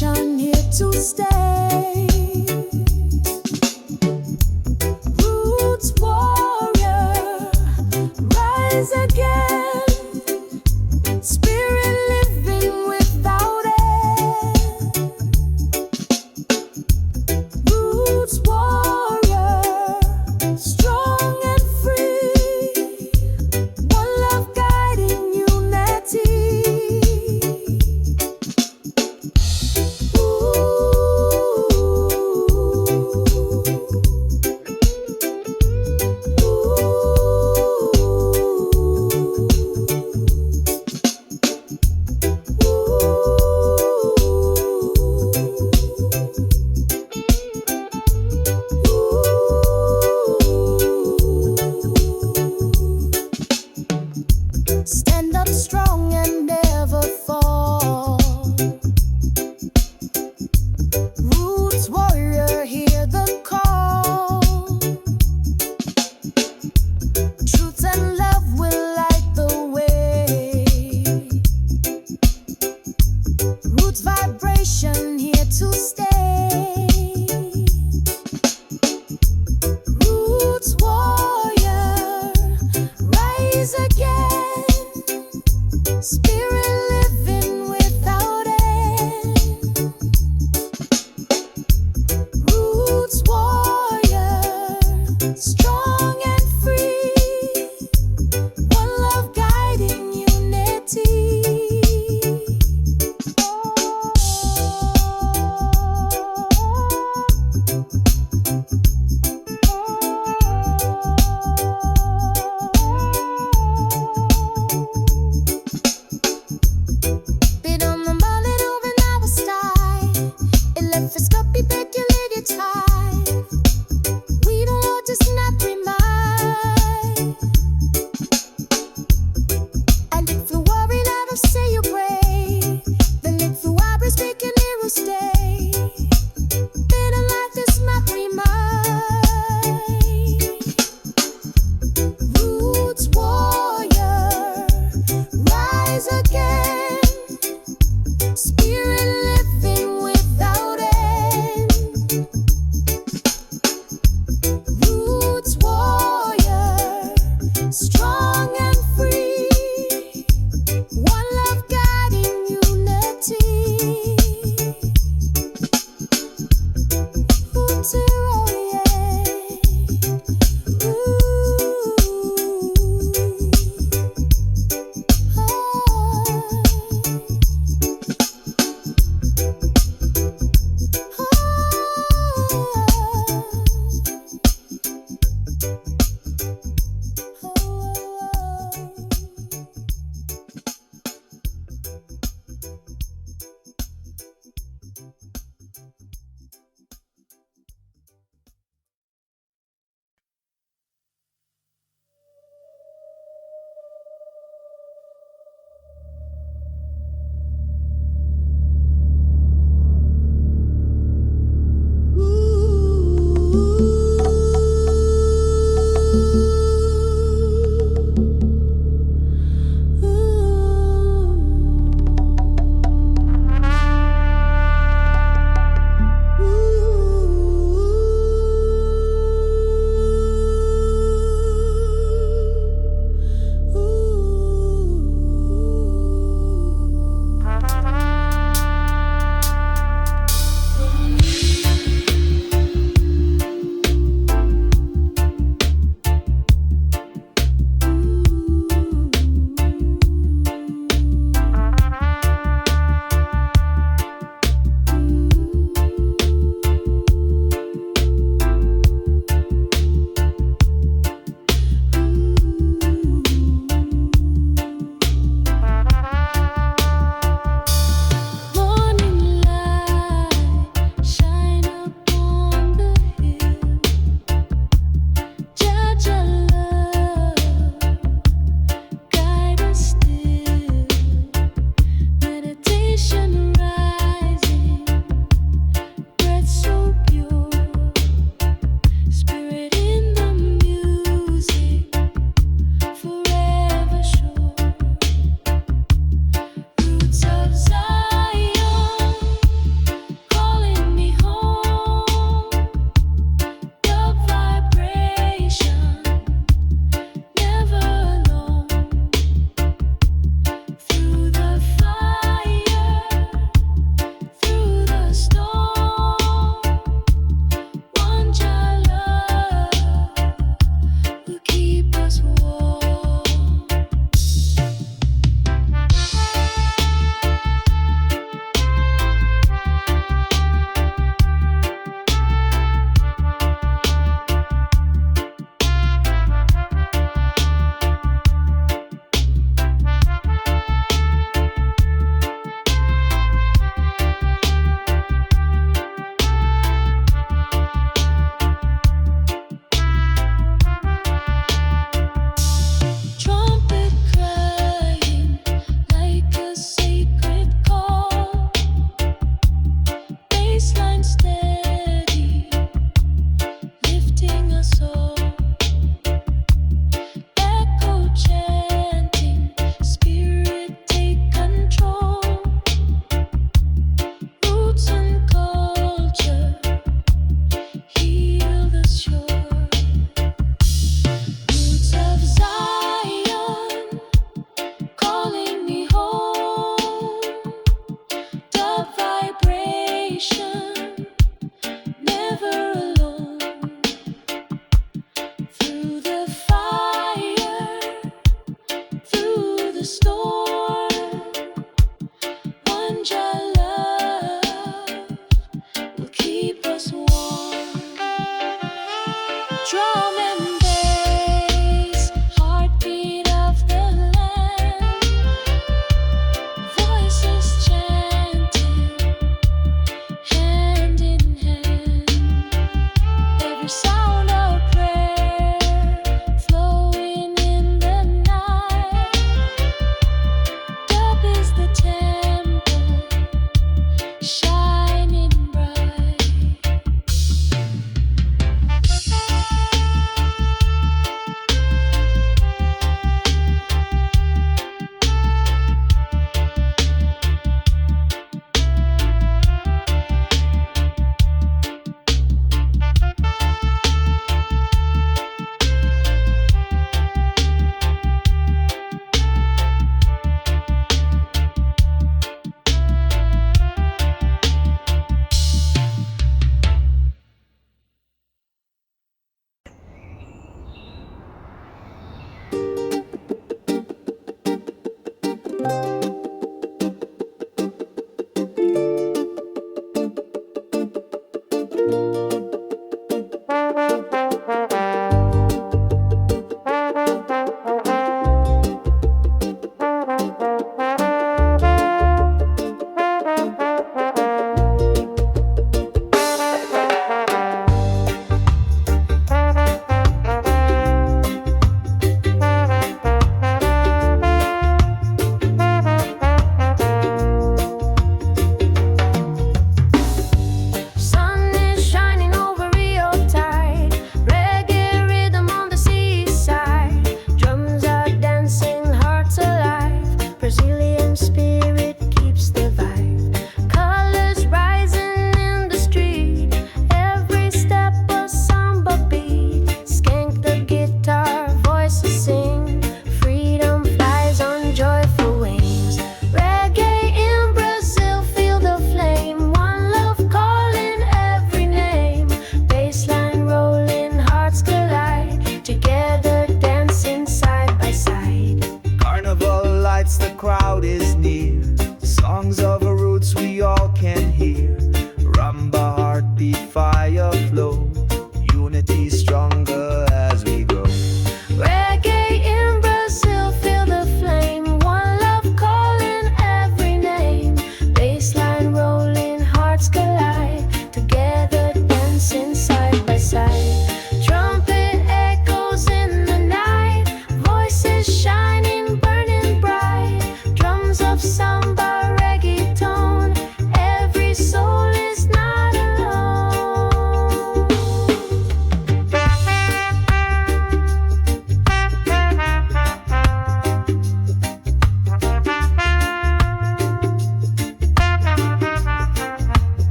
vibration here to stay. Roots warrior, rise again. Spirit living without end. Roots warrior, strong and free. One love guiding unity. Stand up strong and never fall. Roots warrior, hear the call. Truth and love will light the way. Roots vibration here to stay. Roots warrior, rise again. Spirit living without end. Roots warrior, strong and free. One love guiding unity.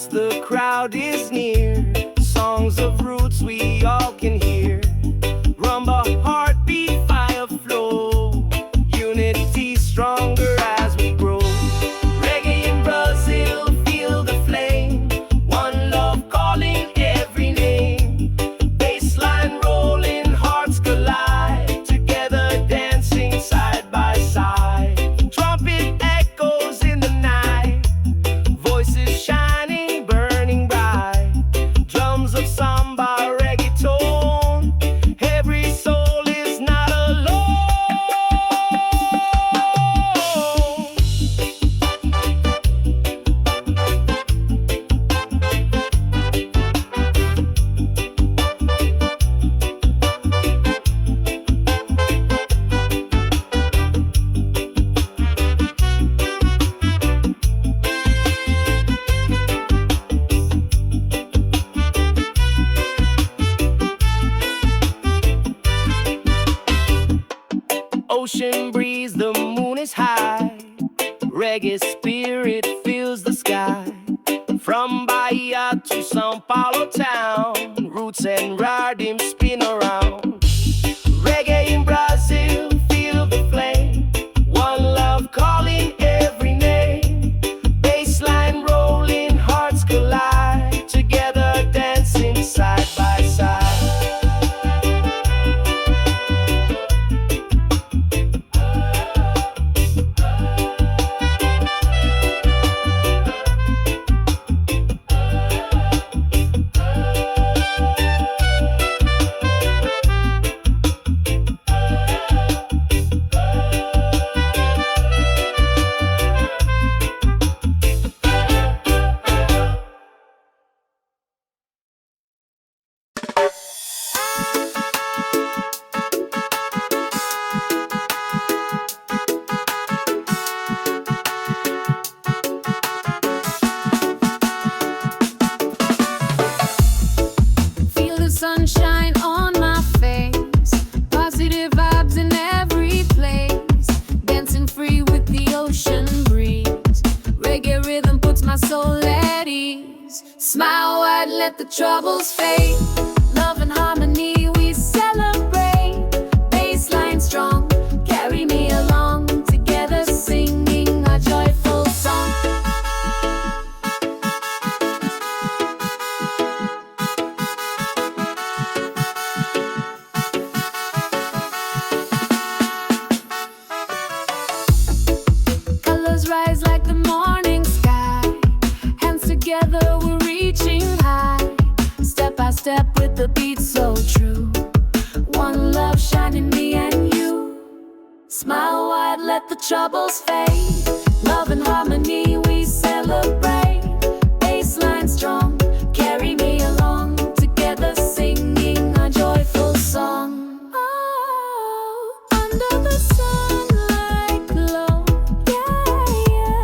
once the crowd is near. Songs of roots we all can hear. Rumba, heartbeat, fire flow. Unity stronger as we grow. Reggae in Brazil, feel the flame. One love calling every name. Bassline rolling, hearts collide. Together dancing side by side. Trumpet echoes in the night. Voices shining, burning bright. Drums of samba, reggaeton. Every soul is not alone. Ocean breeze, the moon is high. Reggae spirit fills the sky. From Bahia to Sao Paulo town, roots and rhythm spin around. Reggae in Brazil, feel the flame. One love calling every name. Bassline rolling, hearts collide. Together dancing side by side. Feel the sunshine on my face. Positive vibes in every place. Dancing free with the ocean breeze. Reggae rhythm puts my soul at ease. Smile wide, let the troubles fade. Love and harmony we celebrate. Bassline strong, carry me along. Together singing a joyful song. Colors rise like the morning sky. Hands together we're reaching high. Step by step with the beat so true. One love shining me and you. Smile wide, let the troubles fade. Love and harmony we celebrate. Bassline strong, carry me along. Together singing a joyful song. Oh, under the sunlight glow. Yeah, yeah.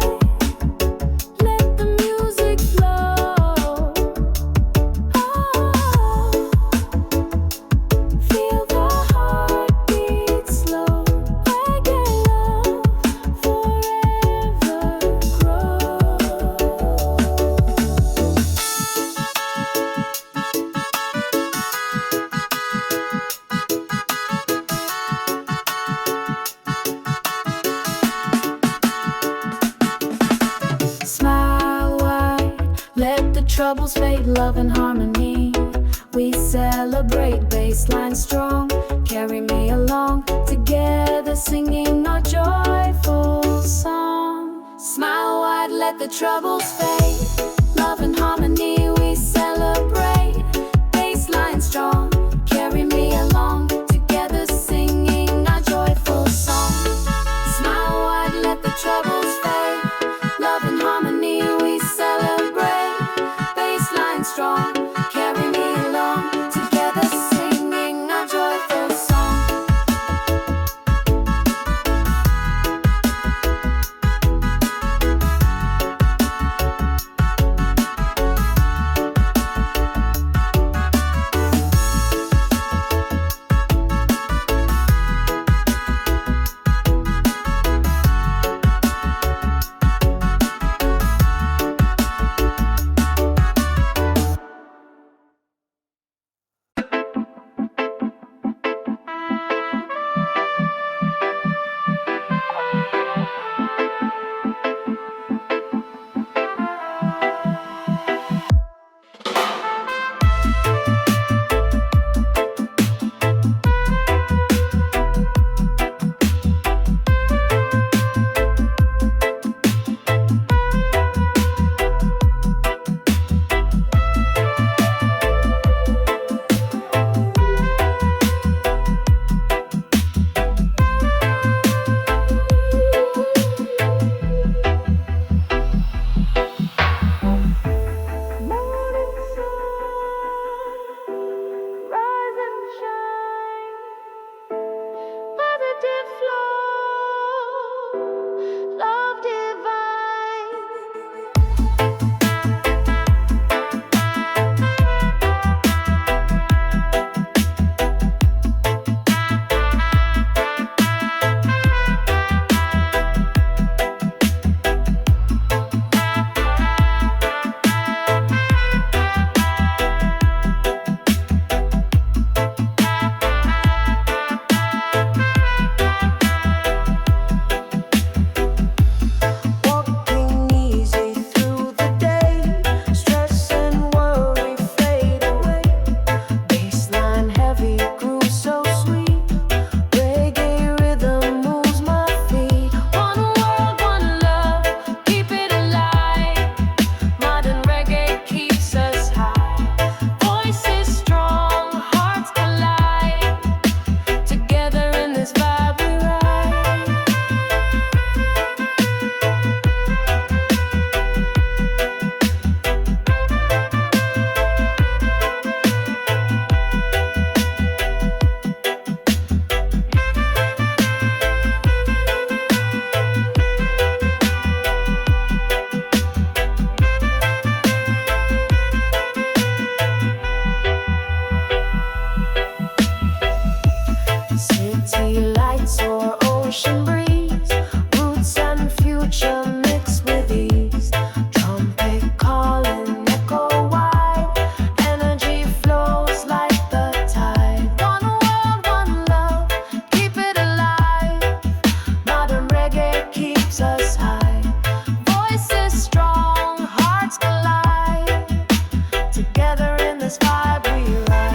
Let the music flow. Oh, feel the heartbeat slow. Reggae love forever grow. Smile wide, let the troubles fade. Love and harmony we celebrate. Bassline strong, carry me along. Together singing our joyful song. Smile wide, let the troubles fade. Love and harmony we celebrate. Bassline strong, carry me along. Together singing our joyful song. Smile wide, let the troubles fade. Love and harmony we celebrate. Bassline strong, carry me along. Together singing our joyful song. ocean breeze, roots and future mix with ease. Trumpet calling, echo wide, energy flows like the tide. One world, one love, keep it alive. Modern reggae keeps us high. Voices strong, hearts collide. Together in this vibe we ride.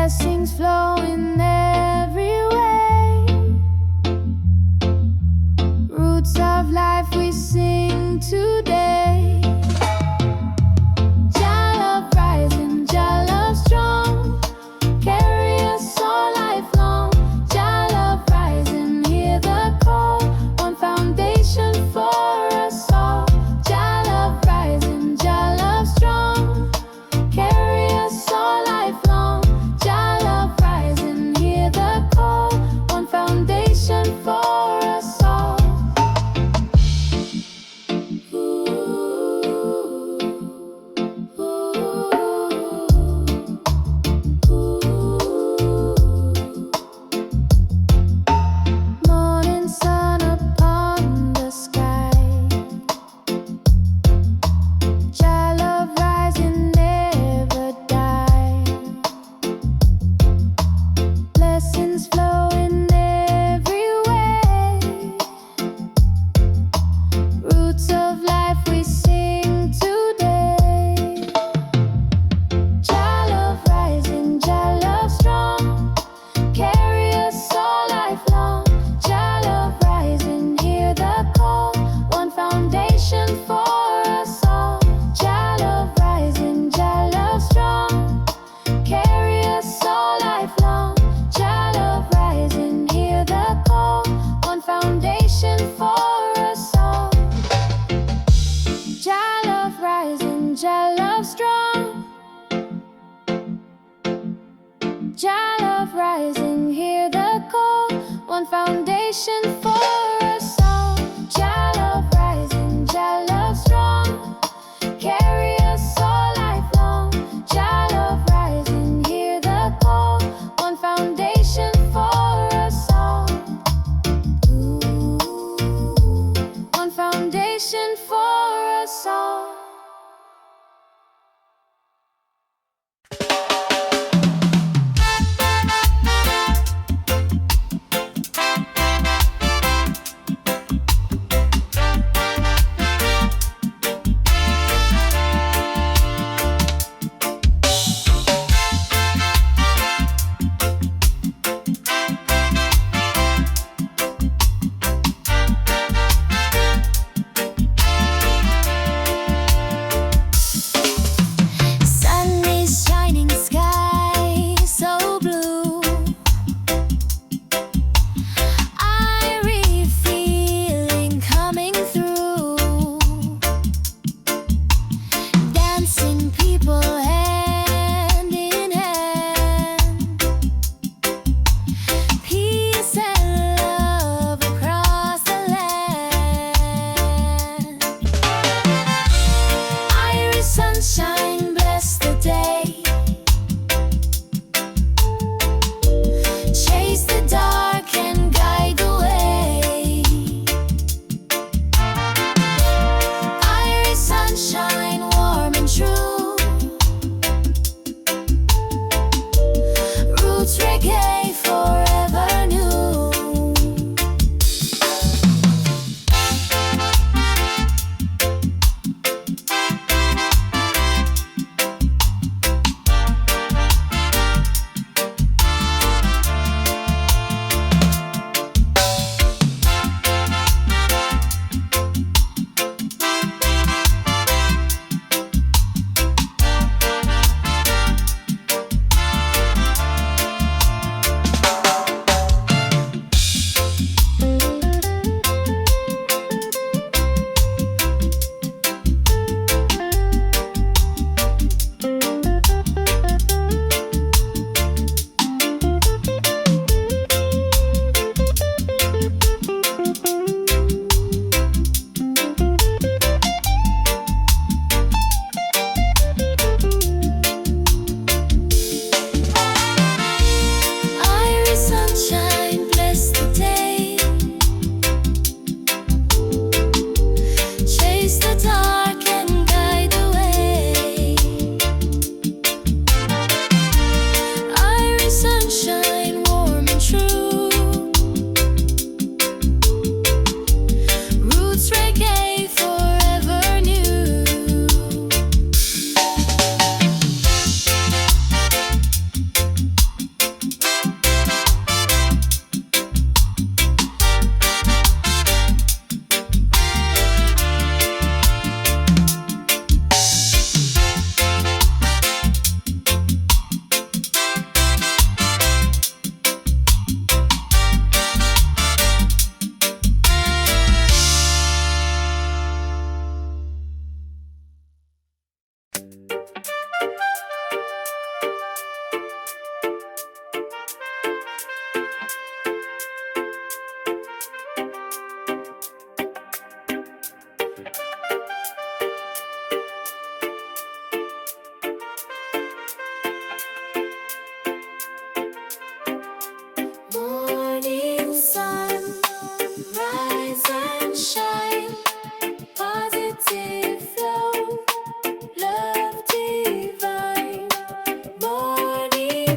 blessings flow in every way. Roots of life we sing today. Jah love rising, Jah love strong, carry us all lifelong. Jah love rising, hear the call, one foundation for us all. Jah love rising, Jah love strong, carry us all lifelong. Jah love rising, hear the call, one foundation for us all. Morning sun upon the sky, Jah love rising, never die. Blessings flow in every way. Roots of life we sing today. Jah love rising, Jah love strong, carry us all lifelong. Jah love rising, hear the call, one foundation for us all. Jah love rising, Jah love strong, carry us all lifelong. Jah love rising, hear the call, one foundation for us all. Jah love rising, Jah love strong, Jah love rising, hear the call, one foundation for us all. Jah love rising, Jah love strong, carry us all lifelong. Jah love rising, hear the call, one foundation for us all. One foundation for us all.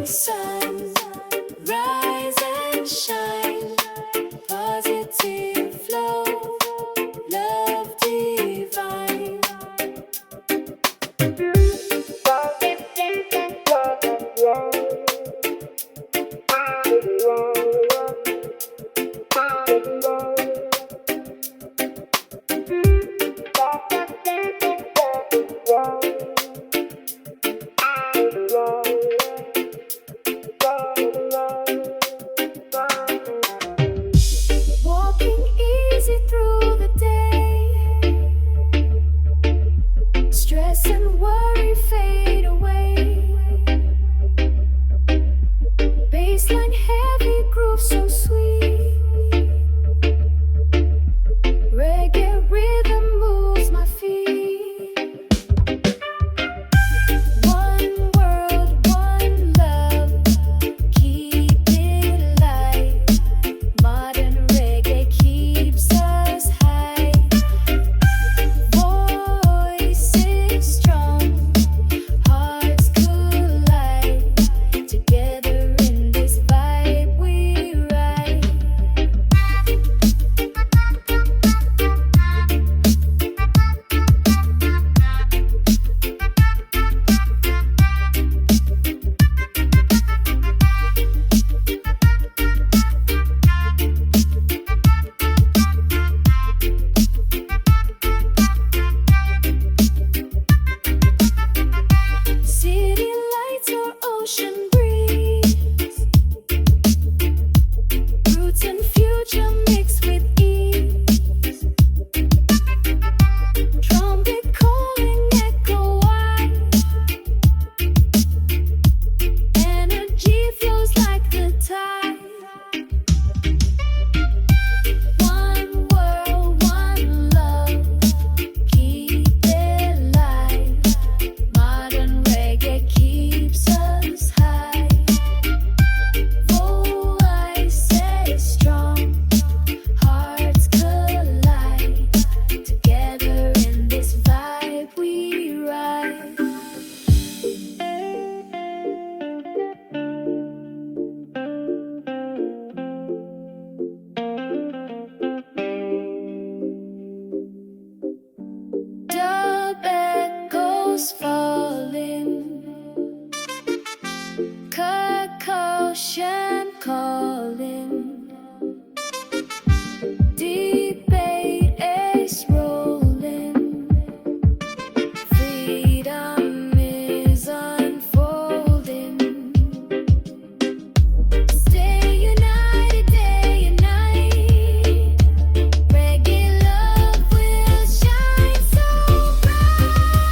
sun, rise and shine. Positive flow, love divine. Walking easy through the day, stress and worry fade away. Baseline heavy groove so sweet. Reggae rhythm moves my feet. One world, one love, keep it light. Modern reggae keeps us high. Voices strong, hearts collide. Together in this vibe we ride. City lights or ocean breeze, roots and future mix with ease. Trumpet calling echo wide, energy flows like the tide. One world, one love, keep it light. Modern reggae keeps us high. Voices strong, hearts collide. Together in this vibe we ride. Dub echoes falling, Ocean calling, debate is rolling, freedom is unfolding. Stay united day and night, reggae love will shine so bright.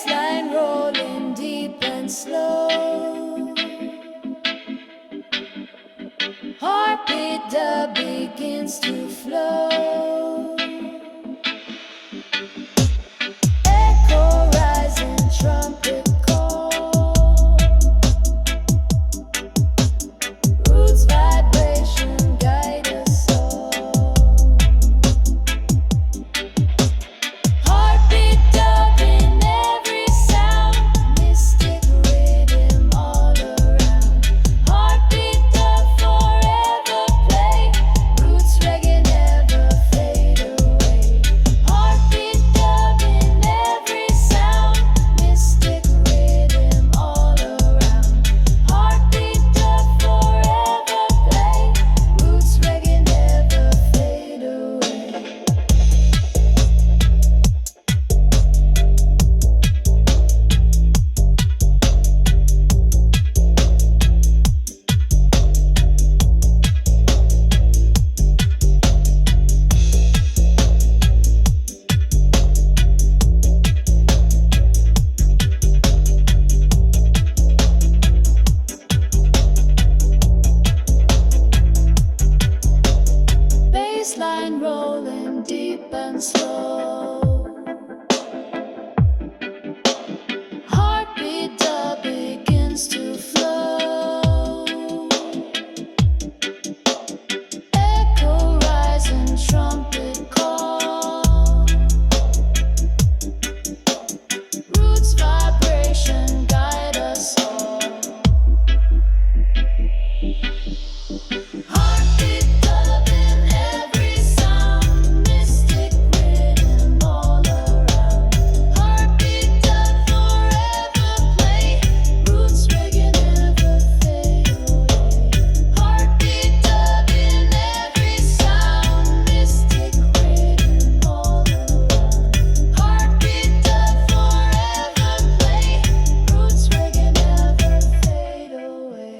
Bassline rolling deep and slow. Heartbeat that begins to flow. Echo rising, trumpet call. Roots vibration guide us all. Heartbeat dubbing every sound. Mystic rhythm all around. Heartbeat dub forever play. Roots reggae never fade away. Heartbeat dubbing every sound. Mystic rhythm all around. Heartbeat dub forever play. Roots reggae never fade away. Bassline rolling deep and slow. Heartbeat that begins to flow. Echo rising, trumpet call. Roots vibration guide us all. Heartbeat dubbing every sound. Mystic rhythm all around. Heartbeat dub forever play. Roots reggae never fade away. Heartbeat dubbing every sound. Mystic rhythm all around. Heartbeat dub forever play. Roots reggae never fade away.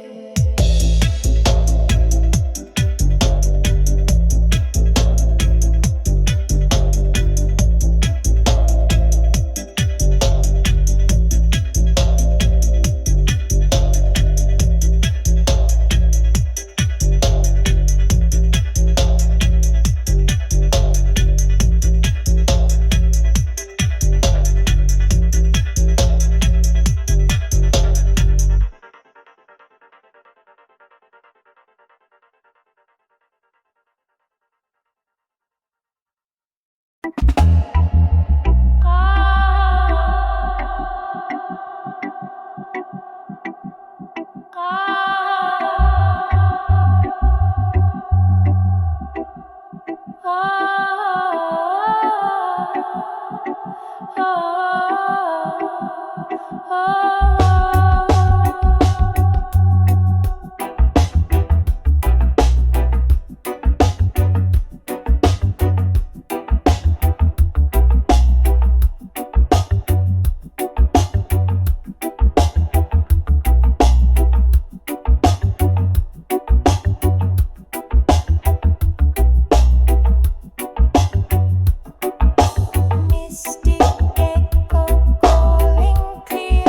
Mystic echo calling clear.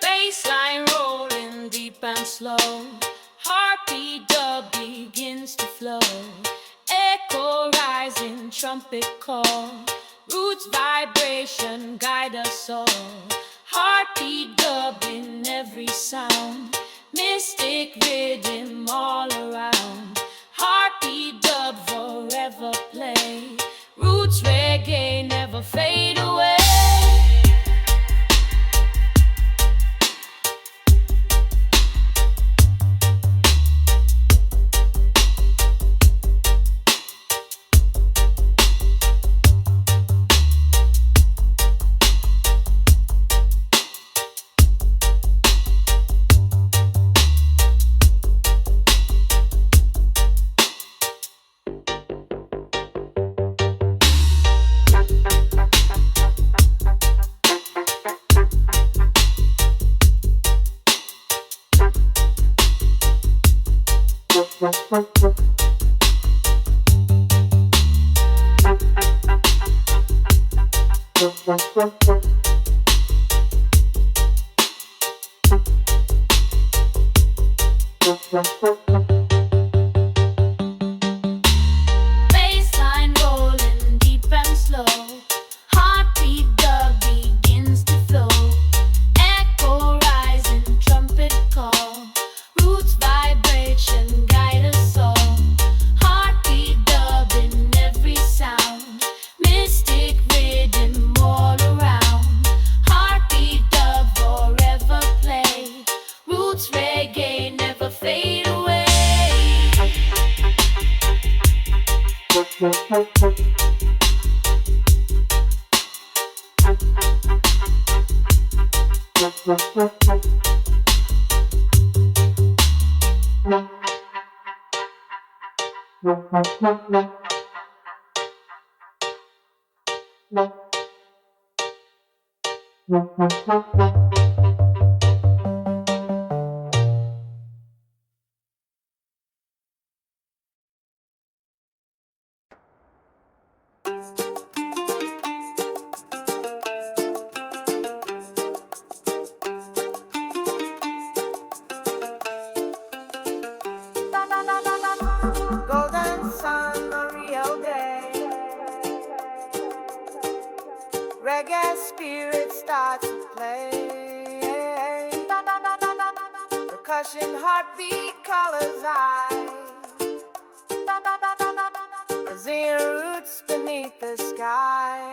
Bassline rolling deep and slow. Heartbeat dub begins to flow. Echo rising, trumpet call. Roots vibration guide us all. Heartbeat dub in every sound. Mystic rhythm all around. Heartbeat dub forever play. Roots reggae never fade away. Bassline rolling deep and slow. Heartbeat dub begins to flow. Echo rising, trumpet call. Roots vibration guide us all. Heartbeat dub in every sound. Mystic rhythm all around. Heartbeat dub forever play. Roots reggae never fade away. Golden sun, a real day. Reggae spirit starts to play. Percussion, heartbeat, colors eye. Brazilian roots beneath the sky.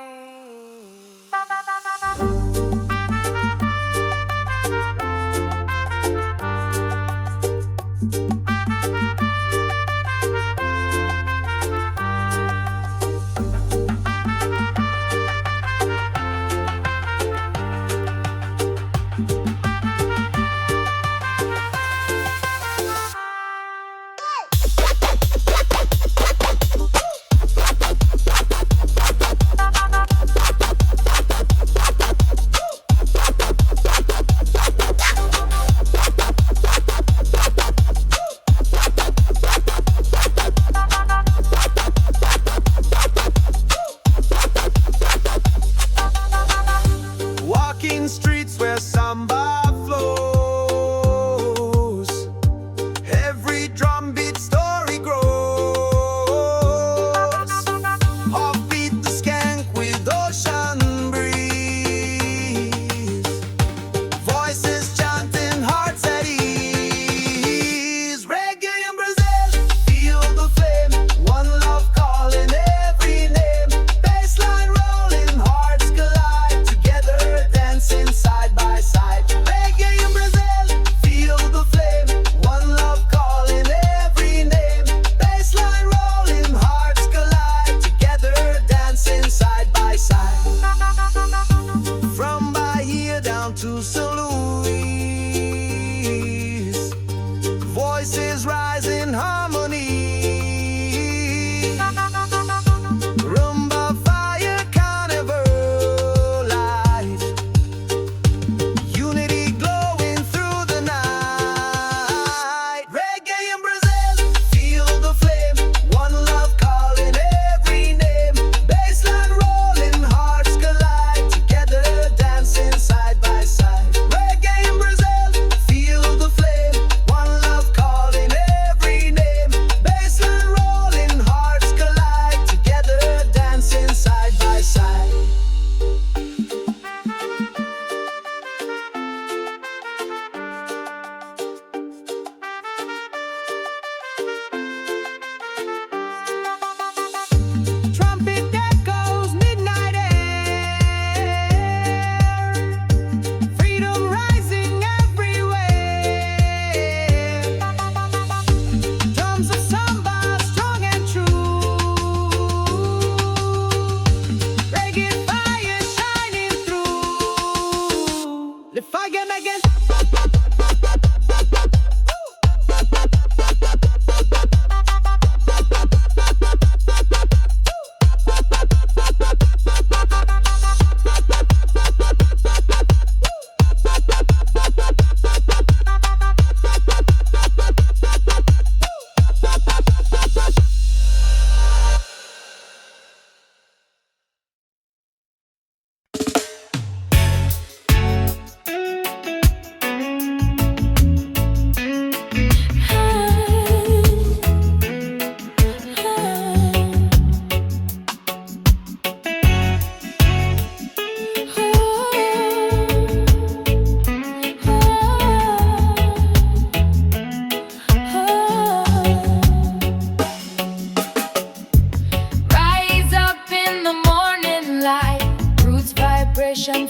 rhythms of samba, strong and true. Reggae fire shining through. The fire again.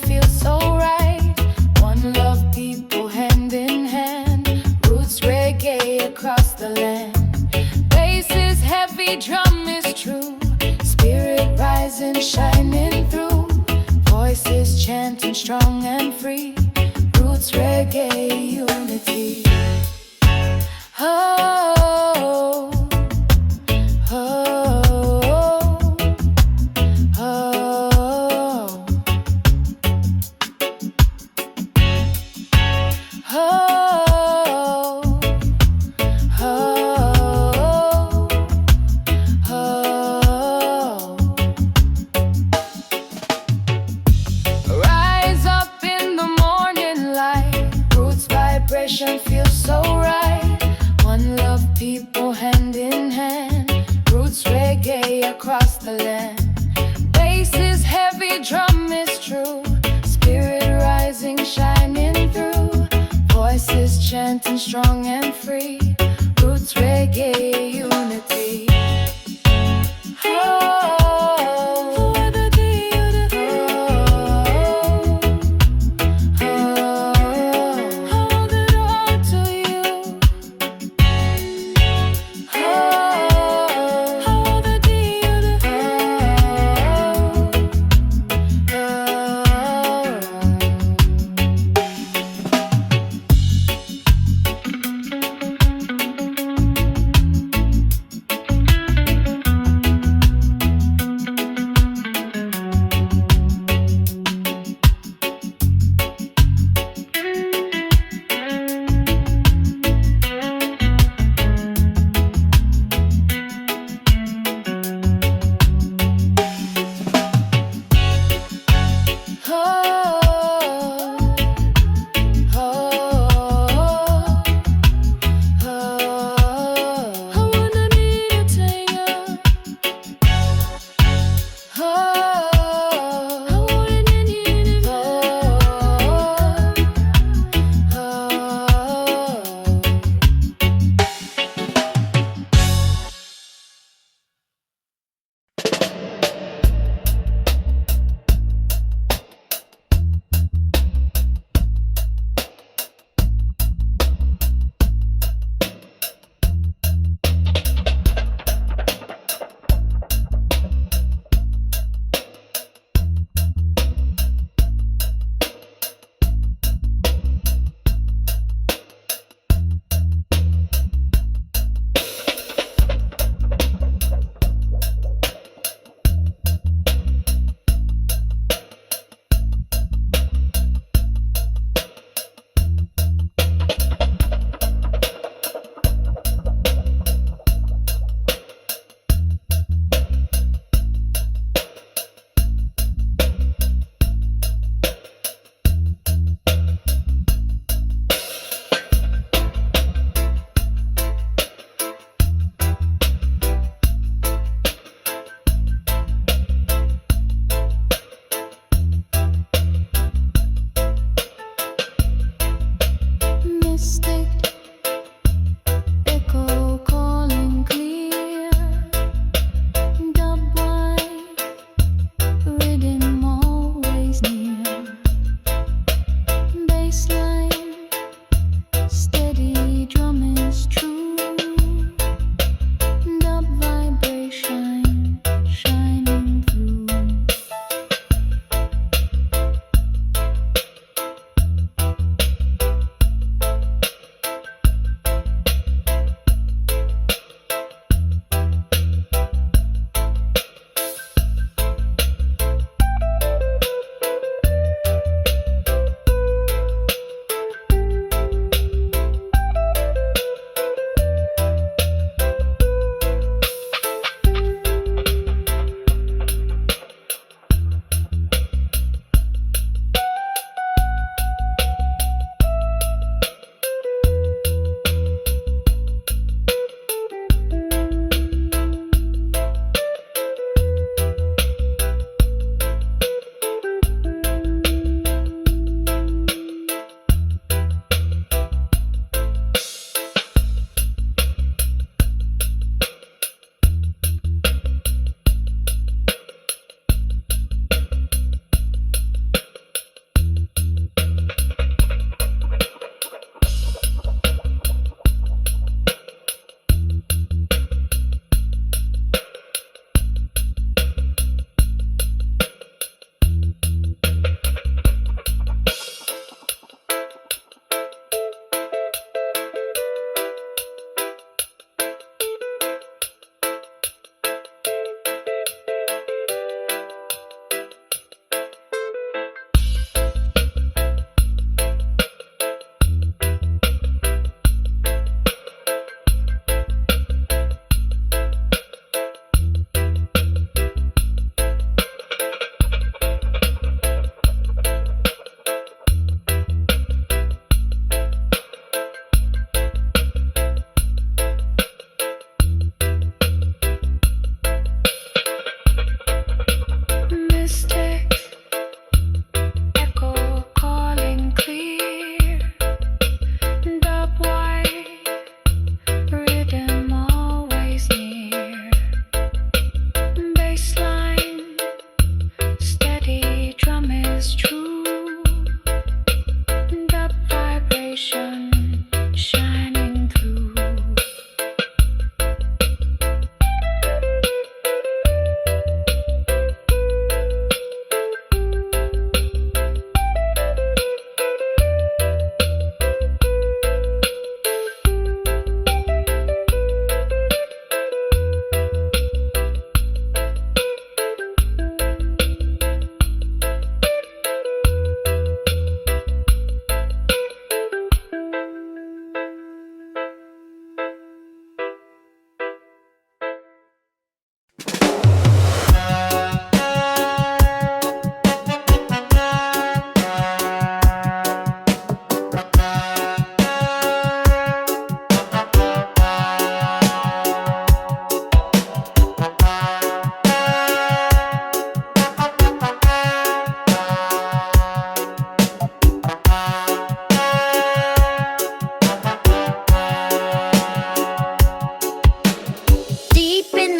Feels so right. One love, people hand in hand. Roots reggae across the land. Bass is heavy, drum is true. Spirit rising, shining through. Voices chanting strong and free. Roots reggae unity. Oh, oh. Feels so right. One love, people hand in hand. Roots reggae across the land. Bass is heavy, drum is true. Spirit rising, shining through. Voices chanting strong and free. Roots reggae unity.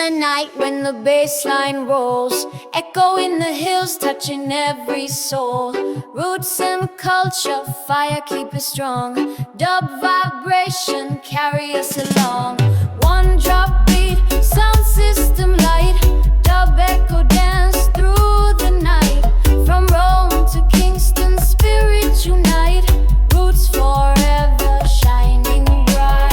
the night when the bass line rolls, echo in the hills, touching every soul. Roots and culture, fire keep us strong. Dub vibration, carry us along. One drop beat, sound system light. Dub echo dance through the night. From Rome to Kingston, spirit unite. Roots forever shining bright.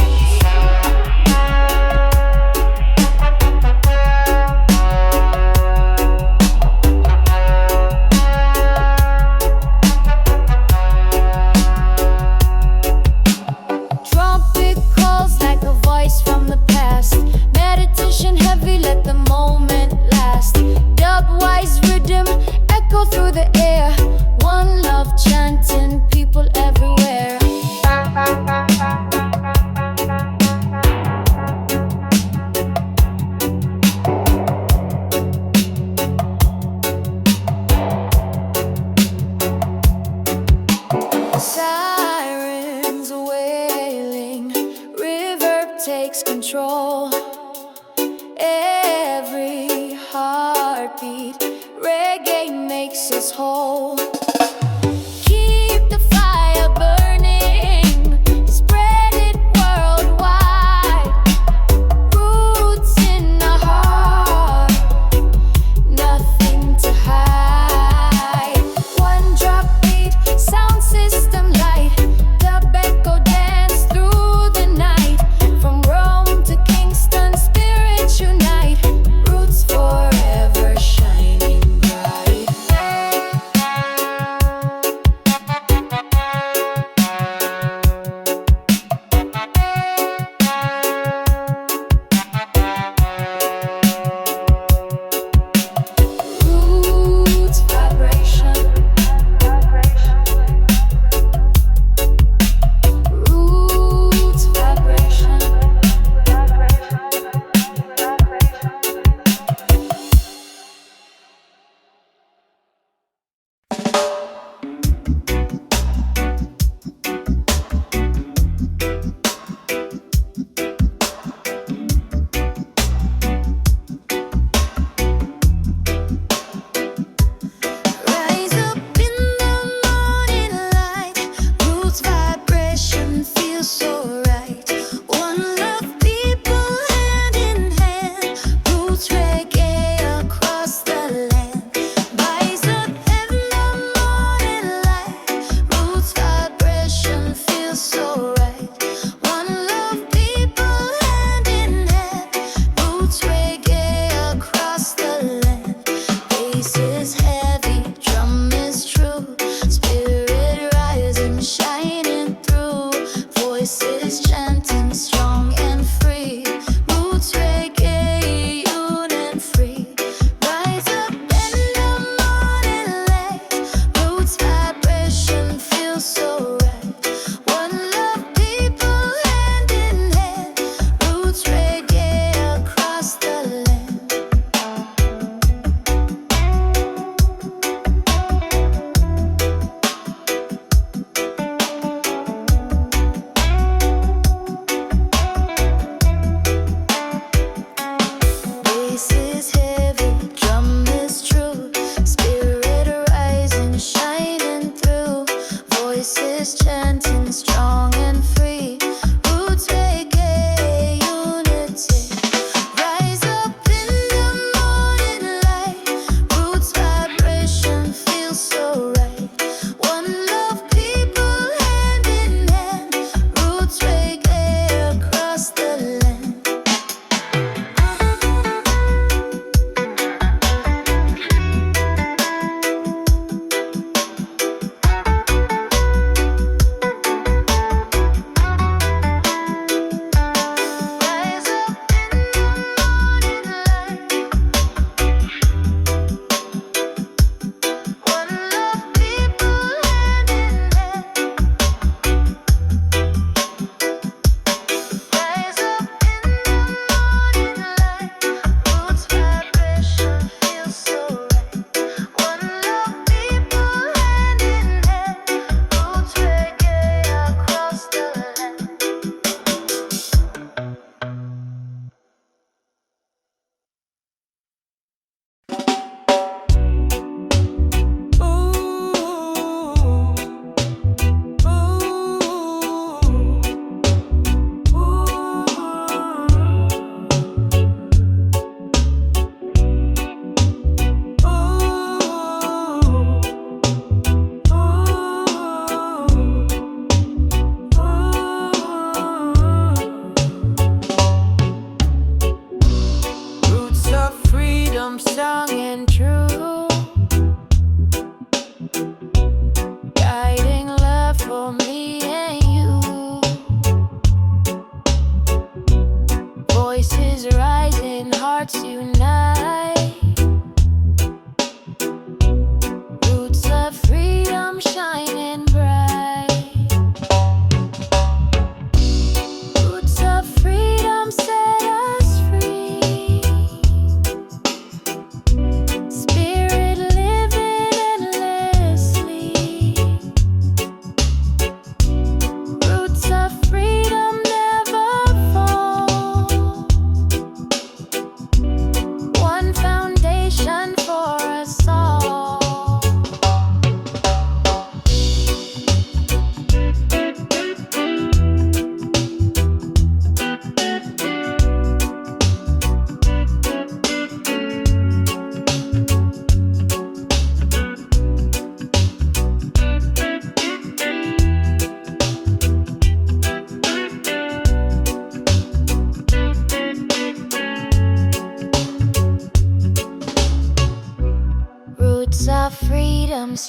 Trumpet calls like a voice from the past. Meditation heavy, let the moment last. Dubwise rhythm echo through the air. One love chanting, people everywhere. Sirens wailing, reverb takes control. Every heartbeat, reggae makes us whole. Keep the fire burning, spread it worldwide. Roots in the heart, nothing to hide. One drop beat, sound system light. Dub echo dance through the night. From Rome to Kingston, spirit unite. Roots forever shining.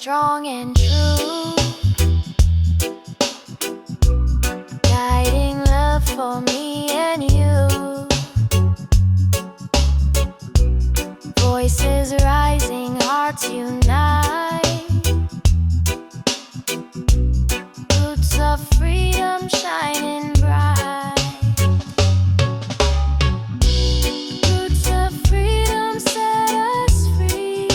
strong and true, guiding love for me and you. Voices rising, hearts unite. Roots of freedom shining bright. Roots of freedom set us free.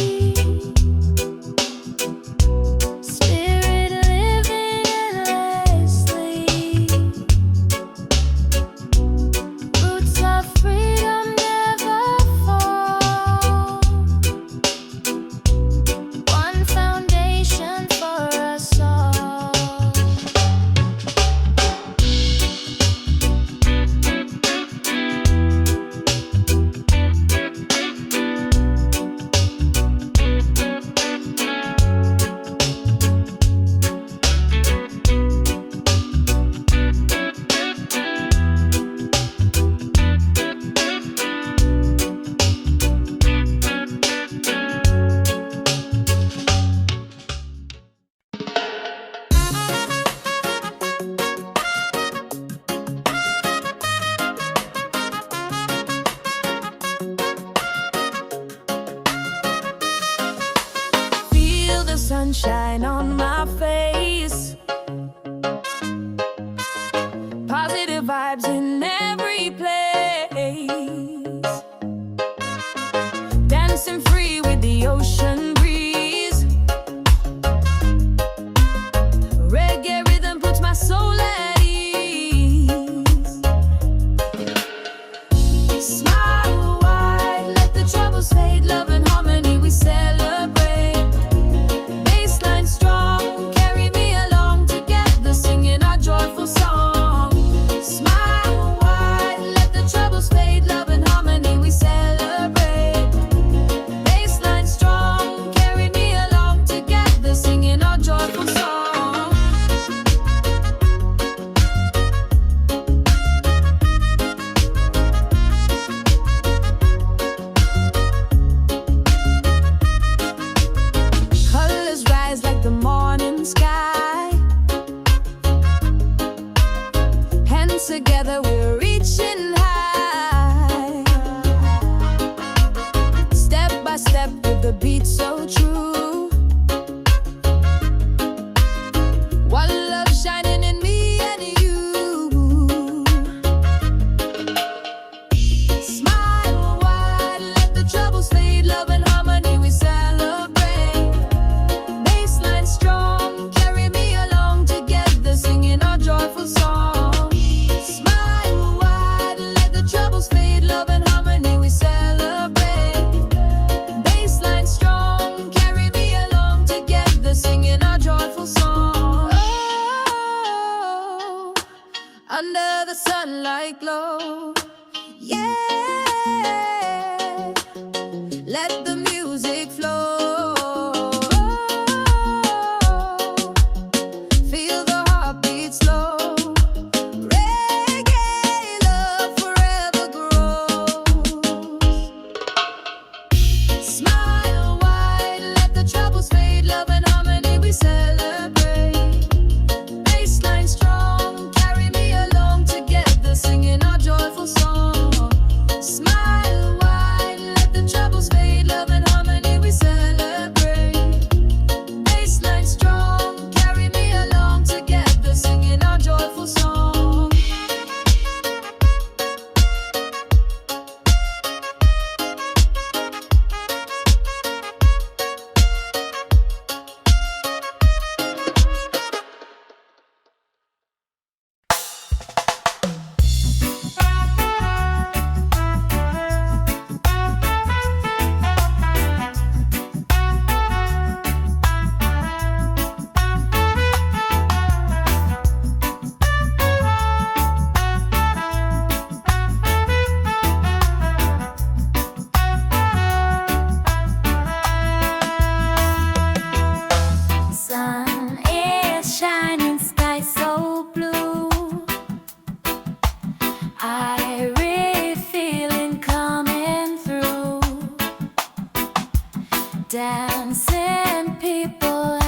Spirit living endlessly. Roots of freedom never fall. One foundation for us all. Feel the sunshine on my face. Positive vibes in every place. Dancing free with the ocean breeze. Reggae rhythm puts my soul at ease. Smile wide, let the troubles fade. Love and harmony we celebrate. Baseline strong, carry me along together, singing our joyful song. Smile wide, let the troubles fade. Love and harmony we celebrate. Baseline strong, carry me along together, singing our joyful song. Colors rise like the morning sky. Hands together, we're reaching high. Step by step with the beat so true. One love shining in me and you. Smile wide, let the troubles fade. Love and harmony we celebrate. Baseline strong, carry me along together, singing our joyful song. Smile wide, let the troubles fade. Love and harmony we celebrate. Baseline strong, carry me along together, singing our joyful song. Oh, under the sunlight glow, yeah. Let the music flow. Feel the heartbeat slow. Reggae love forever grows. Smile wide, let the troubles fade. Love and harmony we celebrate. Baseline strong, carry me along together, singing our joyful song. Smile wide, let the troubles fade. Love and harmony we celebrate. Baseline strong, carry me along together, singing our joyful song. Sun is shining, sky so blue. I really feeling coming through. Dancing people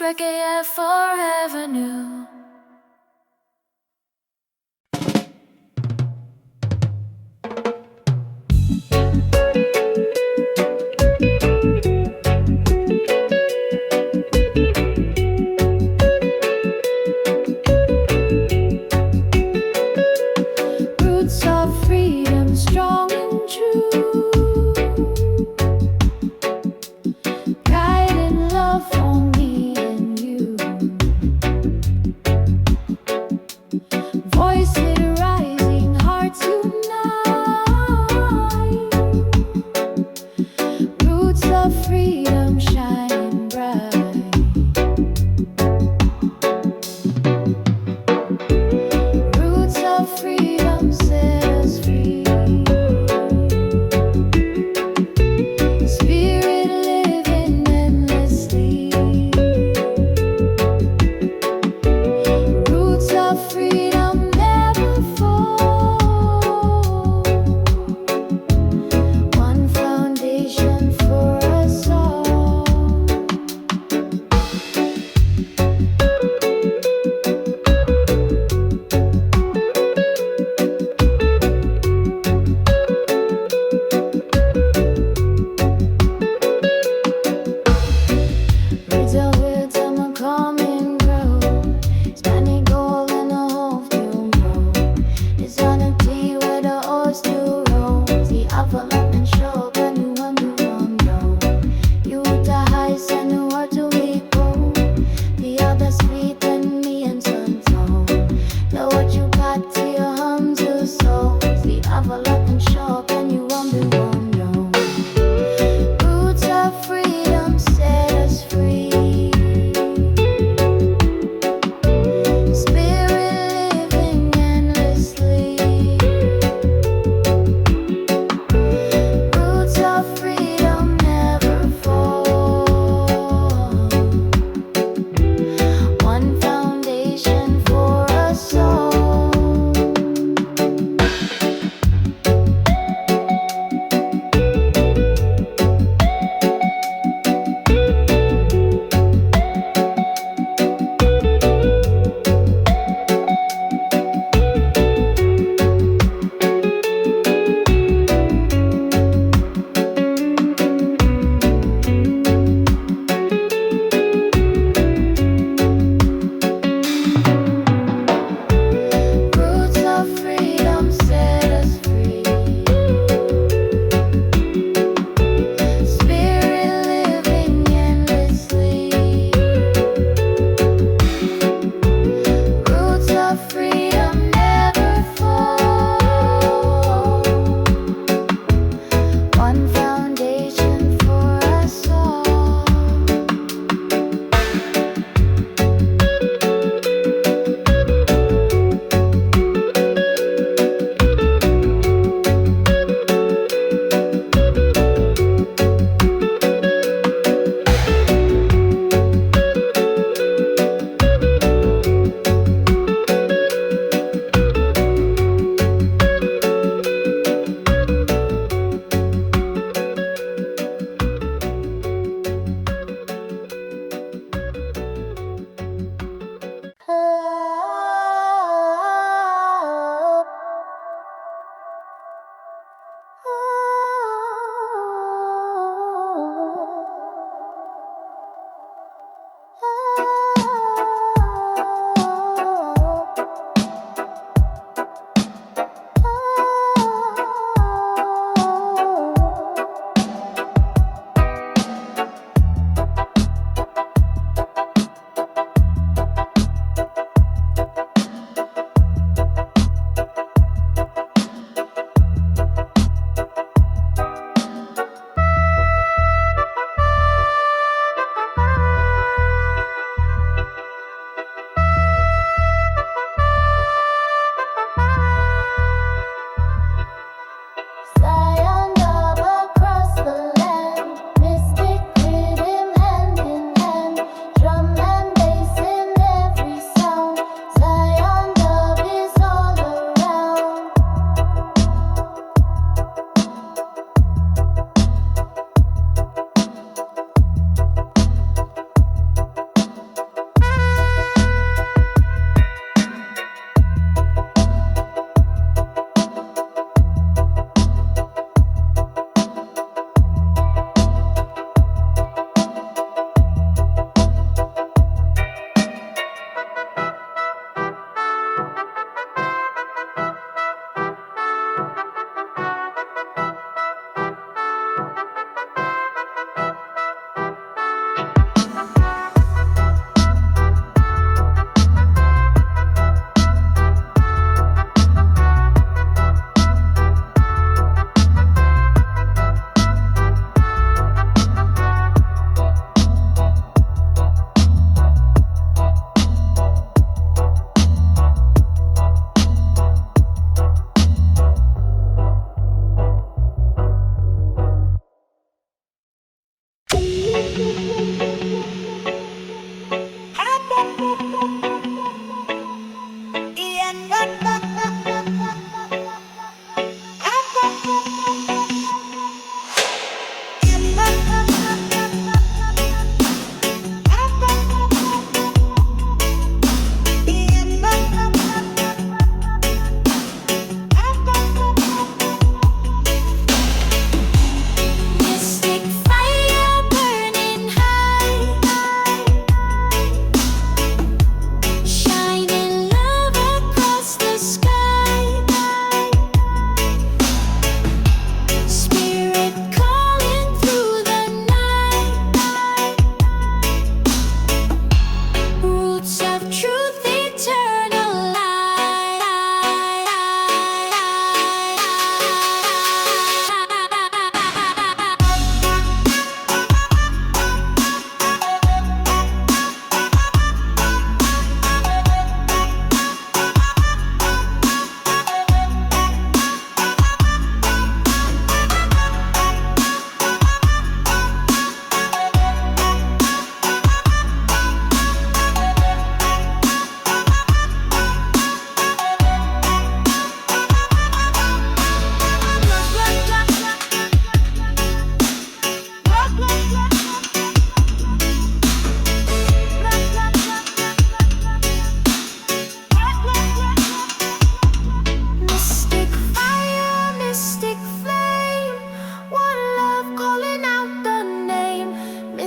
reggae forever new. Roots of freedom, strong and true, guiding love for me and you.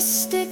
stick